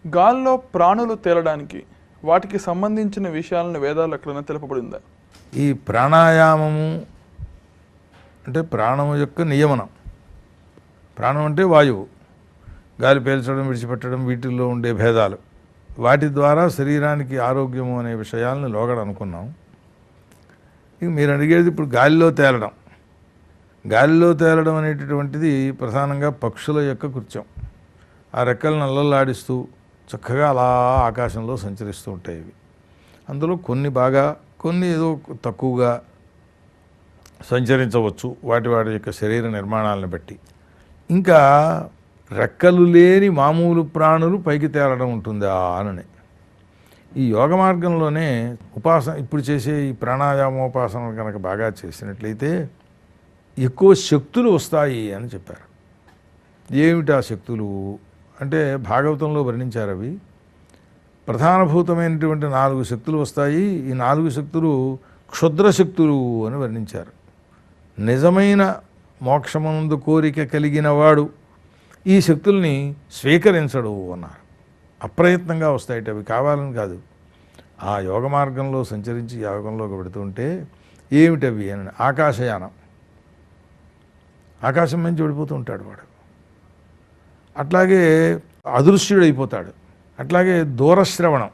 గాల్లో ప్రాణులు తేలడానికి వాటికి సంబంధించిన విషయాలను వేదాలు ఎక్కడైనా తెలుపబడిందా? ఈ ప్రాణాయామము అంటే ప్రాణము యొక్క నియమనం. ప్రాణం అంటే వాయువు, గాలి పీల్చడం విడిచిపెట్టడం, వీటిల్లో ఉండే భేదాలు, వాటి ద్వారా శరీరానికి ఆరోగ్యము అనే విషయాలను లోగడ అనుకున్నాం. ఇక మీరు అడిగేది ఇప్పుడు గాలిలో తేలడం. గాలిలో తేలడం అనేటటువంటిది ప్రధానంగా పక్షుల యొక్క కృత్యం. ఆ రెక్కలను అల్లల్లాడిస్తూ చక్కగా అలా ఆకాశంలో సంచరిస్తూ ఉంటాయి. ఇవి అందులో కొన్ని బాగా, కొన్ని ఏదో తక్కువగా సంచరించవచ్చు వాటి యొక్క శరీర నిర్మాణాలను బట్టి. ఇంకా రెక్కలు లేని మామూలు ప్రాణులు పైకి తేలడం ఉంటుందా అని ఈ యోగ మార్గంలోనే ఉపాసన ఇప్పుడు చేసే ఈ ప్రాణాయామోపాసన కనుక బాగా చేసినట్లయితే ఎక్కువ శక్తులు వస్తాయి అని చెప్పారు. ఏమిటి ఆ శక్తులు అంటే భాగవతంలో వర్ణించారు. అవి ప్రధానభూతమైనటువంటి 4 శక్తులు వస్తాయి. ఈ 4 శక్తులు క్షుద్ర శక్తులు అని వర్ణించారు. నిజమైన మోక్షమందు కోరిక కలిగిన వాడు ఈ శక్తుల్ని స్వీకరించడు అన్నారు. అప్రయత్నంగా వస్తాయిట, అవి కావాలని కాదు. ఆ యోగ మార్గంలో సంచరించి యోగంలోకి పెడుతుంటే ఏమిటవి అని ఆకాశయానం, ఆకాశం నుంచి వెళ్ళిపోతూ ఉంటాడు వాడు. అట్లాగే అదృశ్యుడైపోతాడు. అట్లాగే దూరశ్రవణం,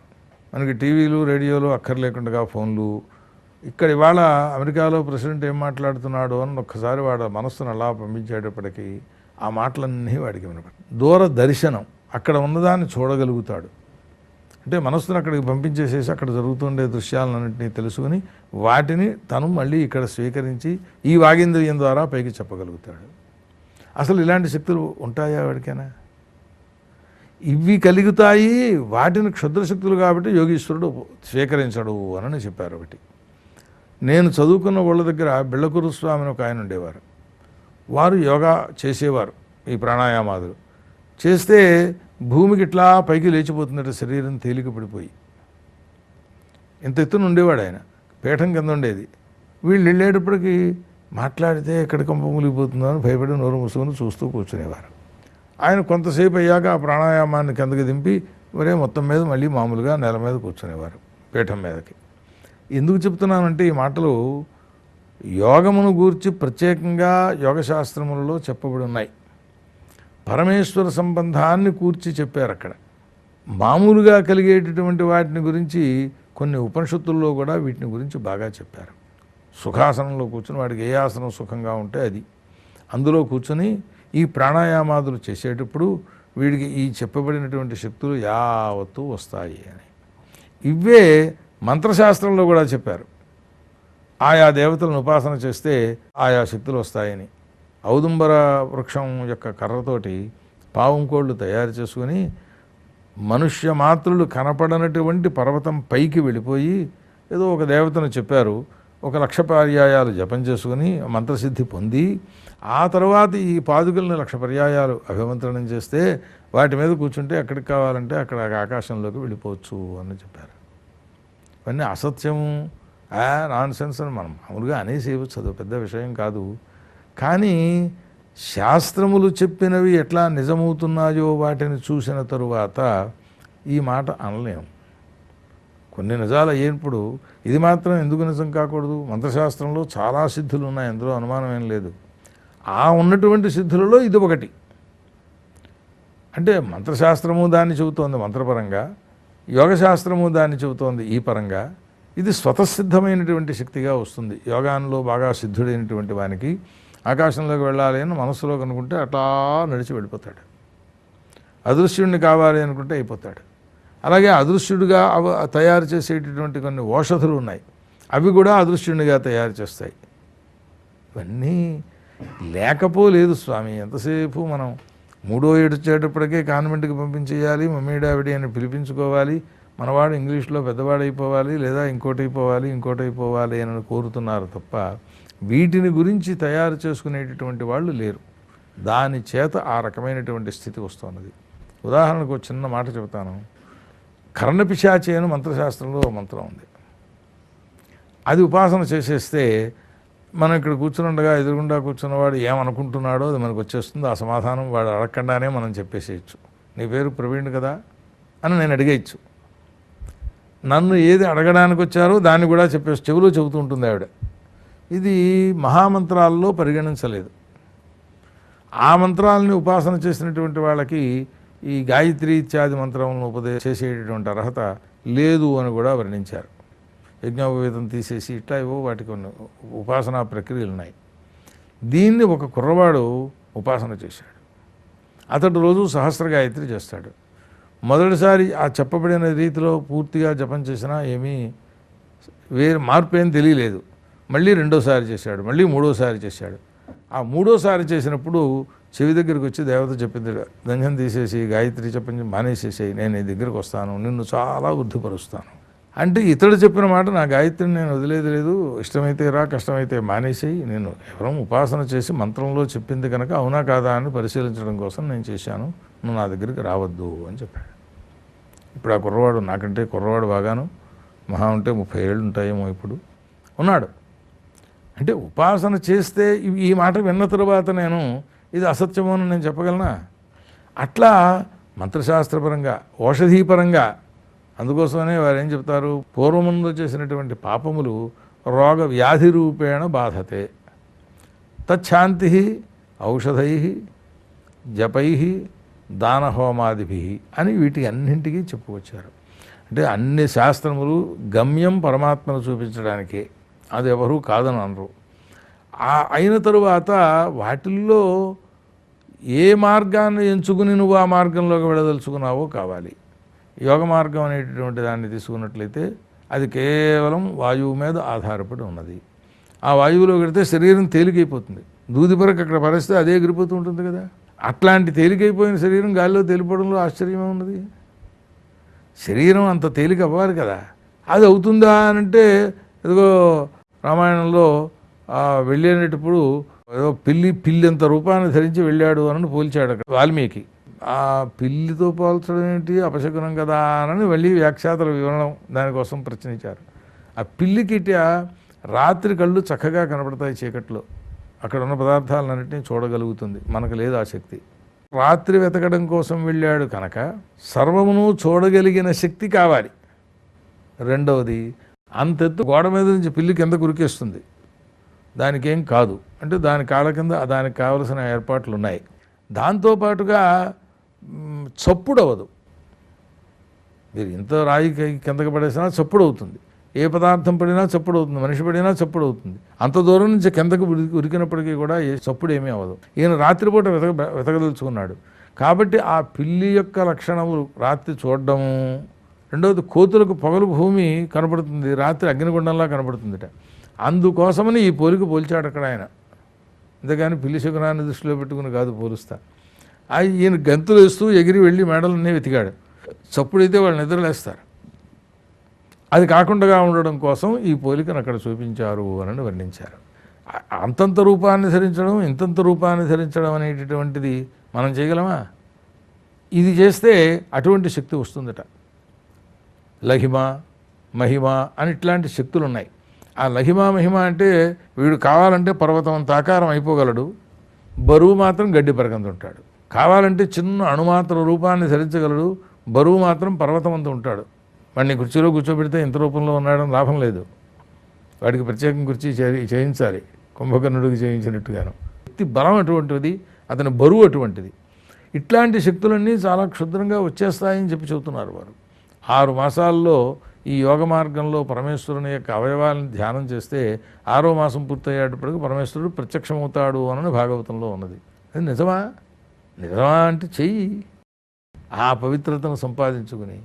మనకి టీవీలు రేడియోలు అక్కర్లేకుండా ఫోన్లు. ఇక్కడ ఇవాళ అమెరికాలో ప్రెసిడెంట్ ఏం మాట్లాడుతున్నాడు అని ఒక్కసారి వాడు మనస్సును అలా పంపించేటప్పటికీ ఆ మాటలన్నీ వాడికి వినపడతాయి. దూర దర్శనం, అక్కడ ఉన్నదాన్ని చూడగలుగుతాడు. అంటే మనస్సును అక్కడికి పంపించేసేసి అక్కడ జరుగుతుండే దృశ్యాలన్నింటినీ తెలుసుకుని వాటిని తను మళ్ళీ ఇక్కడ స్వీకరించి ఈ వాగేంద్రియం ద్వారా పైకి చెప్పగలుగుతాడు. అసలు ఇలాంటి శక్తులు ఉంటాయా వాడికైనా? ఇవి కలుగుతాయి. వాటిని క్షుద్రశక్తులు కాబట్టి యోగీశ్వరుడు స్వీకరించడు అని చెప్పారు. ఒకటి నేను చదువుకున్న వాళ్ళ దగ్గర బిళ్ళకూరు స్వామి అని ఒక ఆయన ఉండేవారు. వారు యోగా చేసేవారు. ఈ ప్రాణాయామాదులు చేస్తే భూమికి ఇట్లా పైకి లేచిపోతుందట, శరీరం తేలిక పడిపోయి. ఇంత ఎత్తున ఉండేవాడు ఆయన, పీఠం కింద ఉండేది. వీళ్ళు వెళ్ళేటప్పటికి మాట్లాడితే ఎక్కడ కంప ములిగిపోతుందో అని భయపడి నోరు మూసుకొని చూస్తూ కూర్చునేవారు. ఆయన కొంతసేపు అయ్యాక ఆ ప్రాణాయామాన్ని కిందకి దింపి మరే మొత్తం మీద మళ్ళీ మామూలుగా నేల మీద కూర్చునేవారు, పీఠం మీదకి. ఎందుకు చెప్తున్నానంటే ఈ మాటలు యోగమును గూర్చి ప్రత్యేకంగా యోగశాస్త్రములలో చెప్పబడి ఉన్నాయి. పరమేశ్వర సంబంధాన్ని కూర్చి చెప్పారు అక్కడ. మామూలుగా కలిగేటటువంటి వాటిని గురించి కొన్ని ఉపనిషత్తుల్లో కూడా వీటిని గురించి బాగా చెప్పారు. సుఖాసనంలో కూర్చుని వాడికి ఏ ఆసనం సుఖంగా ఉంటే అది అందులో కూర్చొని ఈ ప్రాణాయామాదులు చేసేటప్పుడు వీడికి ఈ చెప్పబడినటువంటి శక్తులు యావత్తు వస్తాయి అని. ఇవే మంత్రశాస్త్రంలో కూడా చెప్పారు. ఆయా దేవతలను ఉపాసన చేస్తే ఆయా శక్తులు వస్తాయని. ఔదుంబర వృక్షం యొక్క కర్రతోటి పావుంకోళ్ళు తయారు చేసుకుని మనుష్య మాతృలు కనపడనటువంటి పర్వతం పైకి వెళ్ళిపోయి ఏదో ఒక దేవతను చెప్పారు. 1,00,000 పర్యాయాలు జపం చేసుకుని మంత్రసిద్ధి పొంది ఆ తర్వాత ఈ పాదుకలను 1,00,000 పర్యాయాలు అభిమంత్రణం చేస్తే వాటి మీద కూర్చుంటే ఎక్కడికి కావాలంటే అక్కడ ఆకాశంలోకి వెళ్ళిపోవచ్చు అని చెప్పారు. ఇవన్నీ అసత్యము, నాన్ సెన్స్ అని మనం మామూలుగా అనేసేయవచ్చు, అది పెద్ద విషయం కాదు. కానీ శాస్త్రములు చెప్పినవి ఎట్లా నిజమవుతున్నాయో వాటిని చూసిన తరువాత ఈ మాట అనలేము. కొన్ని నిజాలు అయ్యేప్పుడు ఇది మాత్రం ఎందుకు నిజం కాకూడదు? మంత్రశాస్త్రంలో చాలా సిద్ధులు ఉన్నాయి, అందులో అనుమానం ఏం లేదు. ఆ ఉన్నటువంటి సిద్ధులలో ఇది ఒకటి. అంటే మంత్రశాస్త్రము దాన్ని చెబుతోంది మంత్రపరంగా, యోగశాస్త్రము దాన్ని చెబుతోంది ఈ పరంగా. ఇది స్వతసిద్ధమైనటువంటి శక్తిగా వస్తుంది. యోగాన్లో బాగా సిద్ధుడైనటువంటి వానికి ఆకాశంలోకి వెళ్ళాలి అని మనసులో కనుకుంటే అట్లా నడిచి వెళ్ళిపోతాడు. అదృశ్యుడిని కావాలి అనుకుంటే అయిపోతాడు. అలాగే అదృశ్యుడిగా తయారు చేసేటటువంటి కొన్ని ఔషధులు ఉన్నాయి, అవి కూడా అదృశ్యుడిగా తయారు చేస్తాయి. ఇవన్నీ లేకపోలేదు స్వామి. ఎంతసేపు మనం 3వ ఏడు వచ్చేటప్పటికే కాన్వెంట్కి పంపించేయాలి, మమ్మీ డావిడి అని పిలిపించుకోవాలి, మనవాడు ఇంగ్లీష్లో పెద్దవాడైపోవాలి, లేదా ఇంకోటి అయిపోవాలి అని కోరుతున్నారు తప్ప వీటిని గురించి తయారు చేసుకునేటటువంటి వాళ్ళు లేరు. దాని చేత ఆ రకమైనటువంటి స్థితి వస్తున్నది. ఉదాహరణకు ఒక చిన్న మాట చెబుతాను. కర్ణపిశాచి అని మంత్రశాస్త్రంలో మంత్రం ఉంది. అది ఉపాసన చేసేస్తే మనం ఇక్కడ కూర్చునుండగా ఎదురుగుండా కూర్చున్నవాడు ఏమనుకుంటున్నాడో అది మనకు వచ్చేస్తుంది. ఆ సమాధానం వాడు అడగకుండానే మనం చెప్పేసేయచ్చు. నీ పేరు ప్రవీణ్ కదా, అని నేను అడిగేయచ్చు. నన్ను ఏది అడగడానికి వచ్చారో దాన్ని కూడా చెప్పేసి చెవులో చెబుతూ ఉంటుంది ఆవిడ. ఇది మహామంత్రాల్లో పరిగణించలేదు. ఆ మంత్రాలని ఉపాసన చేసినటువంటి వాళ్ళకి ఈ గాయత్రి ఇత్యాది మంత్రములను చేసేటటువంటి అర్హత లేదు అని కూడా వర్ణించారు. యజ్ఞోపవేతం తీసేసి ఇట్లా ఏవో వాటికి కొన్ని ఉపాసనా ప్రక్రియలు ఉన్నాయి. దీన్ని ఒక కుర్రవాడు ఉపాసన చేశాడు. అతడు రోజు సహస్ర గాయత్రి చేస్తాడు. మొదటిసారి ఆ చెప్పబడిన రీతిలో పూర్తిగా జపం చేసినా ఏమీ వేరే మార్పు ఏం తెలియలేదు. మళ్ళీ రెండోసారి చేశాడు, మళ్ళీ మూడోసారి చేశాడు. ఆ మూడోసారి చేసినప్పుడు చెవి దగ్గరికి వచ్చి దేవత చెప్పింది, దంజం తీసేసి గాయత్రి జపం మానేసేసేయి, నేను నీ దగ్గరికి వస్తాను, నిన్ను చాలా వృద్ధిపరుస్తాను. అంటే ఇతడు చెప్పిన మాట, నా గాయత్రిని నేను వదిలేది లేదు, ఇష్టమైతే రా, కష్టమైతే మానేసేయి, నేను ఎవరో ఉపాసన చేసి మంత్రంలో చెప్పింది కనుక అవునా కాదా అని పరిశీలించడం కోసం నేను చేశాను, నువ్వు నా దగ్గరికి రావద్దు అని చెప్పాడు. ఇప్పుడు ఆ కుర్రవాడు నాకంటే కుర్రవాడు బాగాను, మహా ఉంటే 30 ఏళ్ళు ఉంటాయేమో ఇప్పుడు ఉన్నాడు. అంటే ఉపాసన చేస్తే ఈ మాట విన్న తరువాత నేను ఇది అసత్యమో అని నేను చెప్పగలనా? అట్లా మంత్రశాస్త్రపరంగా, ఔషధీపరంగా, అందుకోసమనే వారు ఏం చెప్తారు, పూర్వముందు చేసినటువంటి పాపములు రోగ వ్యాధి రూపేణ బాధతే, తచ్ఛాంతి ఔషధై జపై దానహోమాదిభి అని వీటి అన్నింటికీ చెప్పుకొచ్చారు. అంటే అన్ని శాస్త్రములు గమ్యం పరమాత్మను చూపించడానికే, అది ఎవరూ కాదని అనరు. అయిన తరువాత వాటిల్లో ఏ మార్గాన్ని ఎంచుకుని నువ్వు ఆ మార్గంలోకి వెళ్ళదలుచుకున్నావో కావాలి. యోగ మార్గం అనేటటువంటి దాన్ని తీసుకున్నట్లయితే అది కేవలం వాయువు మీద ఆధారపడి ఉన్నది. ఆ వాయువులో పెడితే శరీరం తేలికైపోతుంది. దూది పరకు అక్కడ పరిస్తే అదే ఎగిరిపోతూ ఉంటుంది కదా. అట్లాంటి తేలికైపోయిన శరీరం గాలిలో తేలిపోవడంలో ఆశ్చర్యమే ఉన్నది. శరీరం అంత తేలిక అవ్వాలి కదా. అది అవుతుందా అనంటే, ఏదో రామాయణంలో వెళ్ళేటప్పుడు ఏదో పిల్లి అంత రూపాన్ని ధరించి వెళ్ళాడు అని పోల్చాడు అక్కడ వాల్మీకి. ఆ పిల్లితో పోల్చడం ఏంటి, అపశకునం కదా అని వెళ్ళి వ్యాఖ్యాతల వివరణం దానికోసం ప్రశ్నించారు. ఆ పిల్లికి రాత్రి కళ్ళు చక్కగా కనపడతాయి చీకట్లో, అక్కడ ఉన్న పదార్థాలన్నింటినీ చూడగలుగుతుంది, మనకు లేదు ఆ శక్తి. రాత్రి వెతకడం కోసం వెళ్ళాడు కనుక సర్వమును చూడగలిగిన శక్తి కావాలి. రెండవది, అంతెత్తు గోడ మీద నుంచి పిల్లి కింద కురికేస్తుంది, దానికేం కాదు. అంటే దాని కాళ్ళ కింద దానికి కావలసిన ఏర్పాట్లు ఉన్నాయి. దాంతోపాటుగా చప్పుడు అవ్వదు. మీరు ఇంత రాయి కిందకి పడేసినా చప్పుడు అవుతుంది, ఏ పదార్థం పడినా చప్పుడు అవుతుంది, మనిషి పడినా చప్పుడు అవుతుంది. అంత దూరం నుంచి కిందకు ఉరికినప్పటికీ కూడా ఏ చప్పుడు ఏమీ అవ్వదు. ఈయన రాత్రిపూట వెతకదలుచుకున్నాడు కాబట్టి ఆ పిల్లి యొక్క లక్షణములు రాత్రి చూడడము. రెండవది, కోతులకు పగలు భూమి కనపడుతుంది, రాత్రి అగ్నిగుండంలా కనపడుతుందిట. అందుకోసమని ఈ పోలిక పోల్చాడు అక్కడ ఆయన. అంతేగాని పిల్లి శకునాన్ని దృష్టిలో పెట్టుకుని కాదు పోలుస్తా. ఈయన గంతులు వేస్తూ ఎగిరి వెళ్ళి మేడలన్నీ వెతికాడు. చప్పుడైతే వాళ్ళు నిద్రలేస్తారు. అది కాకుండా ఉండడం కోసం ఈ పోలికను అక్కడ చూపించారు అని వర్ణించారు. అంతంత రూపాన్ని ధరించడం, ఇంతంత రూపాన్ని ధరించడం అనేటటువంటిది మనం చేయగలమా? ఇది చేస్తే అటువంటి శక్తి వస్తుందట. లహిమ, మహిమ అని ఇట్లాంటి శక్తులు ఉన్నాయి. ఆ లహిమ మహిమ అంటే వీడు కావాలంటే పర్వతం అంత ఆకారం అయిపోగలడు, బరువు మాత్రం గడ్డి పరకంత ఉంటాడు. కావాలంటే చిన్న అణుమాత్ర రూపాన్ని ధరించగలడు, బరువు మాత్రం పర్వతం అంత ఉంటాడు. వాడిని కుర్చీలో కూర్చోబెడితే ఇంత రూపంలో ఉన్నాడని లాభం లేదు, వాడికి ప్రత్యేకం కుర్చీ చేయించాలి, కుంభకర్ణుడికి చేయించినట్టుగాను. శక్తి బలం అటువంటిది, అతని బరువు అటువంటిది. ఇట్లాంటి శక్తులన్నీ చాలా క్షుద్రంగా వచ్చేస్తాయని చెప్పి చెబుతున్నారు వారు. 6 మాసాల్లో ఈ యోగ మార్గంలో పరమేశ్వరుని యొక్క అవయవాలను ధ్యానం చేస్తే 6వ మాసం పూర్తయ్యేటప్పటికి పరమేశ్వరుడు ప్రత్యక్షమవుతాడు అని భాగవతంలో ఉన్నది. అది నిజమా? నిజమా అంటే చెయ్యి, ఆ పవిత్రతను సంపాదించుకుని.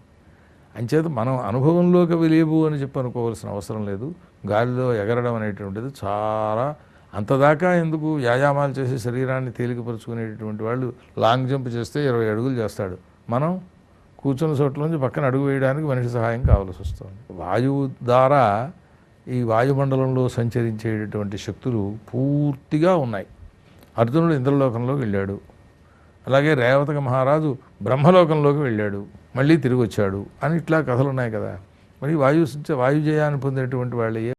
అంచేత మనం అనుభవంలోకి వెళ్ళేవు అని చెప్పి అనుకోవాల్సిన అవసరం లేదు. గాలిలో ఎగరడం అనేటువంటిది చాలా, అంతదాకా ఎందుకు వ్యాయామాలు చేసి శరీరాన్ని తేలికపరుచుకునేటటువంటి వాళ్ళు లాంగ్ జంప్ చేస్తే 20 అడుగులు చేస్తాడు. మనం కూర్చున్న చోట్లోంచి పక్కన అడుగు వేయడానికి మనిషి సహాయం కావాల్సి వస్తుంది. వాయువు ద్వారా ఈ వాయుమండలంలో సంచరించేటటువంటి శక్తులు పూర్తిగా ఉన్నాయి. అర్జునుడు ఇంద్రలోకంలోకి వెళ్ళాడు, అలాగే రేవతక మహారాజు బ్రహ్మలోకంలోకి వెళ్ళాడు, మళ్ళీ తిరిగి వచ్చాడు అని ఇట్లా కథలు ఉన్నాయి కదా. మరి వాయుజయాన్ని పొందేటువంటి వాళ్ళే